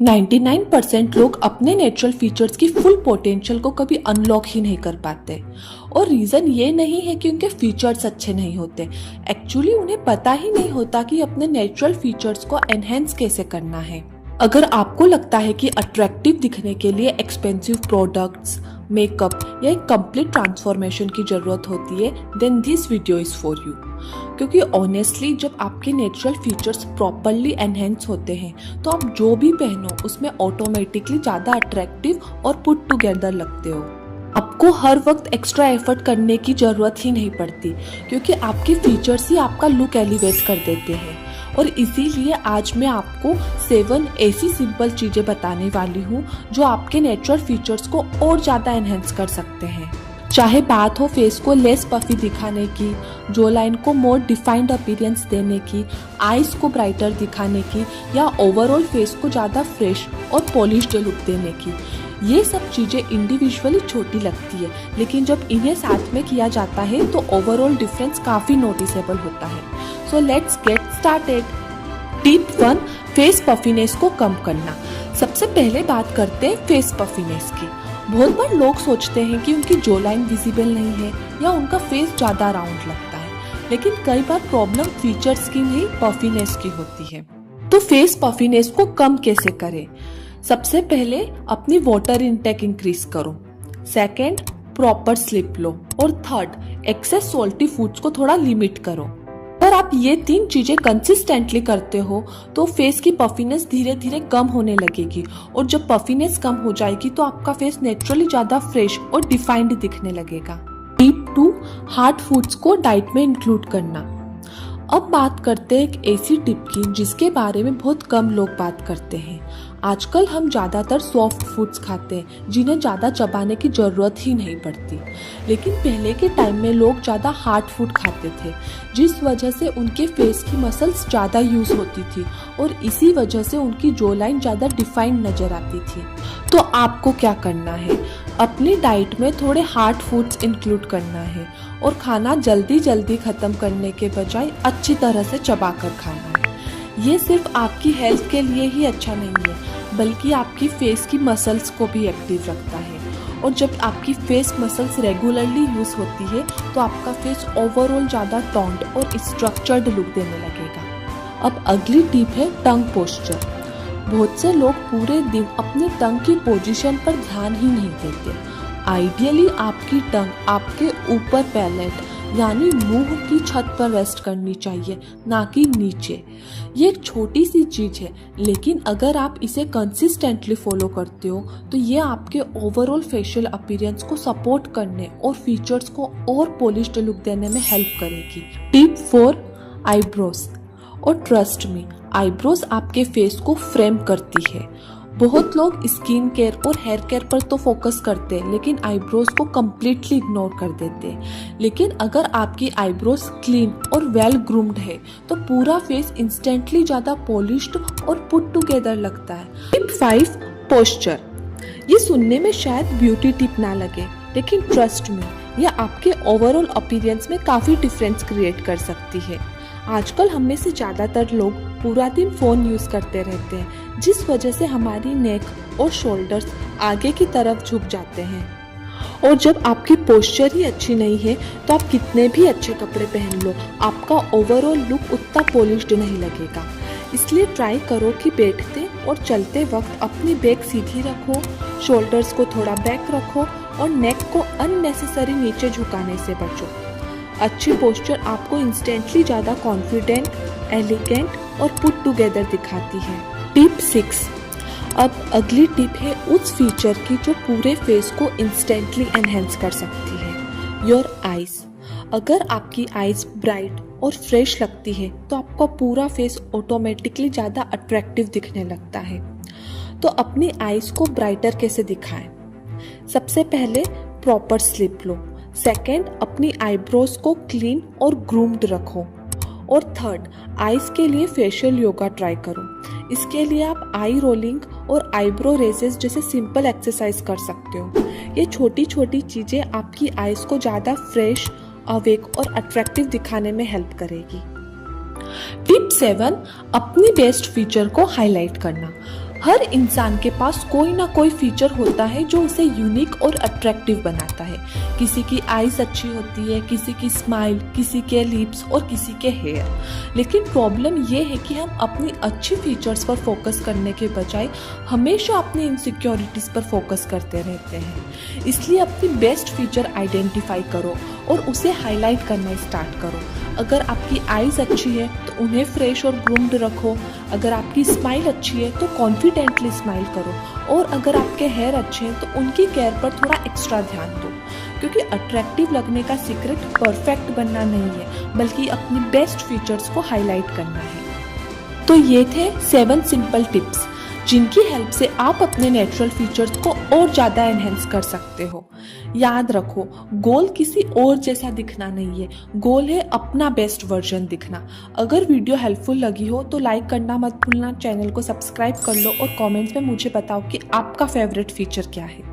99% लोग अपने natural features की फुल पोटेंशियल को कभी अनलॉक ही नहीं कर पाते। और रीज़न ये नहीं है कि उनके फीचर्स अच्छे नहीं होते, एक्चुअली उन्हें पता ही नहीं होता कि अपने नेचुरल फीचर्स को एनहेंस कैसे करना है। अगर आपको लगता है कि अट्रैक्टिव दिखने के लिए एक्सपेंसिव प्रोडक्ट्स, मेकअप या एक कंप्लीट ट्रांसफॉर्मेशन की जरूरत होती है, then this video is for you. क्योंकि ऑनेस्टली जब आपके नेचुरल फीचर्स प्रॉपरली एनहेंस होते हैं तो आप जो भी पहनो उसमें ऑटोमेटिकली ज़्यादा अट्रैक्टिव और पुट टुगेदर लगते हो। आपको हर वक्त एक्स्ट्रा एफर्ट करने की ज़रूरत ही नहीं पड़ती, क्योंकि आपके फीचर्स ही आपका लुक एलिवेट कर देते हैं। और इसीलिए आज मैं आपको 7 ऐसी सिंपल चीज़ें बताने वाली हूँ जो आपके नेचुरल फीचर्स को और ज़्यादा एनहेंस कर सकते हैं। चाहे बात हो फेस को लेस पफी दिखाने की, जो लाइन को मोर डिफाइंड अपीयरेंस देने की, आईज को ब्राइटर दिखाने की, या ओवरऑल फेस को ज़्यादा फ्रेश और पॉलिश्ड लुक देने की। ये सब चीज़ें इंडिविजुअली छोटी लगती है, लेकिन जब इन्हें साथ में किया जाता है तो ओवरऑल डिफरेंस काफ़ी नोटिसेबल होता है। So let's get started. Tip 1, face puffiness को कम करना। सबसे पहले बात करते हैं फेस पफीनेस की। बहुत बार लोग सोचते हैं कि उनकी जो लाइन विजिबल नहीं है या उनका फेस ज़्यादा राउंड लगता है, लेकिन कई बार प्रॉब्लम फीचर्स की नहीं, पफीनेस की होती है। तो फेस पफीनेस को कम कैसे करें? सबसे पहले अपनी वाटर इनटेक इंक्रीज करो। सेकंड, प्रॉपर स्लीप लो। और थर्ड, एक्सेस सॉल्टी फूड्स को थोड़ा लिमिट करो। अगर आप ये 3 चीजें कंसिस्टेंटली करते हो तो फेस की पफीनेस धीरे धीरे कम होने लगेगी, और जब पफीनेस कम हो जाएगी तो आपका फेस नेचुरली ज्यादा फ्रेश और डिफाइंड दिखने लगेगा। टिप 2, हार्ड फूड्स को डाइट में इंक्लूड करना। अब बात करते हैं एक ऐसी टिप की जिसके बारे में बहुत कम लोग बात करते हैं। आजकल हम ज़्यादातर सॉफ्ट फूड्स खाते हैं जिन्हें ज़्यादा चबाने की ज़रूरत ही नहीं पड़ती, लेकिन पहले के टाइम में लोग ज़्यादा हार्ड फूड खाते थे, जिस वजह से उनके फेस की मसल्स ज़्यादा यूज़ होती थी और इसी वजह से उनकी जो लाइन ज़्यादा डिफाइंड नज़र आती थी। तो आपको क्या करना है? अपनी डाइट में थोड़े हार्ड फूड्स इंक्लूड करना है और खाना जल्दी जल्दी ख़त्म करने के बजाय अच्छी तरह से चबा कर खाना है। ये सिर्फ आपकी हेल्थ के लिए ही अच्छा नहीं है, बल्कि आपकी फेस की मसल्स को भी एक्टिव रखता है। और जब आपकी फेस मसल्स रेगुलरली यूज़ होती है तो आपका फेस ओवरऑल ज़्यादा टोन्ड और स्ट्रक्चर्ड लुक देने लगेगा। अब अगली टिप है टंग पोस्चर। बहुत से लोग पूरे दिन अपनी टंग की पोजीशन पर ध्यान ही नहीं देते। आइडियली आपकी टंग आपके ऊपर पैलेट यानी मुंह की छत पर रेस्ट करनी चाहिए, ना कि नीचे। ये एक छोटी सी चीज है, लेकिन अगर आप इसे कंसिस्टेंटली फॉलो करते हो तो ये आपके ओवरऑल फेशियल अपीयरेंस को सपोर्ट करने और फीचर्स को और पॉलिश्ड लुक देने में हेल्प करेगी। Tip 4, eyebrows. और ट्रस्ट मी, आईब्रोज आपके फेस को फ्रेम करती है। बहुत लोग स्किन केयर और हेयर केयर पर तो फोकस करते हैं, लेकिन आईब्रोज को कम्प्लीटली इग्नोर कर देते हैं। लेकिन अगर आपकी आईब्रोज क्लीन और वेल ग्रूम्ड है तो पूरा फेस इंस्टेंटली ज़्यादा पॉलिश्ड और पुट टुगेदर लगता है। Tip 5, posture. ये सुनने में शायद ब्यूटी टिप ना लगे, लेकिन ट्रस्ट में यह आपके ओवरऑल अपीयरेंस में काफ़ी डिफरेंस क्रिएट कर सकती है। आजकल हम में से ज़्यादातर लोग पूरा दिन फ़ोन यूज़ करते रहते हैं, जिस वजह से हमारी नेक और शोल्डर्स आगे की तरफ झुक जाते हैं। और जब आपकी पोस्चर ही अच्छी नहीं है तो आप कितने भी अच्छे कपड़े पहन लो, आपका ओवरऑल लुक उतना पॉलिश्ड नहीं लगेगा। इसलिए ट्राई करो कि बैठते और चलते वक्त अपनी बैक सीधी रखो, शोल्डर्स को थोड़ा बैक रखो और नेक को अननेसेसरी नीचे झुकाने से बचो। अच्छी पोस्चर आपको इंस्टेंटली ज़्यादा कॉन्फिडेंट, एलिगेंट और पुट टुगेदर दिखाती है। टिप 6, अब अगली टिप है उस फीचर की जो पूरे फेस को इंस्टेंटली एनहेंस कर सकती है, योर आईज। अगर आपकी आईज ब्राइट और फ्रेश लगती है तो आपका पूरा फेस ऑटोमेटिकली ज़्यादा अट्रैक्टिव दिखने लगता है। तो अपनी आईज को ब्राइटर कैसे दिखाएं? सबसे पहले प्रॉपर स्लीप लो। सेकेंड, अपनी आईब्रोज को क्लीन और ग्रूम्ड रखो। और थर्ड, आईज के लिए फेशियल योगा ट्राई करो। इसके लिए आप आई रोलिंग और आईब्रो रेजेस जैसे सिंपल एक्सरसाइज कर सकते हो। ये छोटी छोटी चीज़ें आपकी आईज को ज़्यादा फ्रेश, अवेक और अट्रैक्टिव दिखाने में हेल्प करेगी। टिप 7, अपनी बेस्ट फीचर को हाईलाइट करना। हर इंसान के पास कोई ना कोई फीचर होता है जो उसे यूनिक और अट्रैक्टिव बनाता है। किसी की आईज अच्छी होती है, किसी की स्माइल, किसी के लिप्स और किसी के हेयर। लेकिन प्रॉब्लम ये है कि हम अपनी अच्छी फीचर्स पर फोकस करने के बजाय हमेशा अपनी इनसिक्योरिटीज पर फोकस करते रहते हैं। इसलिए अपनी बेस्ट फीचर आइडेंटिफाई करो और उसे हाईलाइट करना स्टार्ट करो। अगर आपकी आईज अच्छी है तो उन्हें फ्रेश और ग्रूम्ड रखो। अगर आपकी स्माइल अच्छी है तो कॉन्फिडेंटली स्माइल करो। और अगर आपके हेयर अच्छे हैं तो उनकी केयर पर थोड़ा एक्स्ट्रा ध्यान दो, क्योंकि अट्रैक्टिव लगने का सीक्रेट परफेक्ट बनना नहीं है, बल्कि अपनी बेस्ट फीचर्स को हाईलाइट करना है। तो ये थे 7 सिंपल टिप्स जिनकी हेल्प से आप अपने नेचुरल फीचर्स को और ज़्यादा एनहेंस कर सकते हो। याद रखो, गोल किसी और जैसा दिखना नहीं है, गोल है अपना बेस्ट वर्जन दिखना। अगर वीडियो हेल्पफुल लगी हो तो लाइक करना मत भूलना, चैनल को सब्सक्राइब कर लो और कमेंट्स में मुझे बताओ कि आपका फेवरेट फीचर क्या है।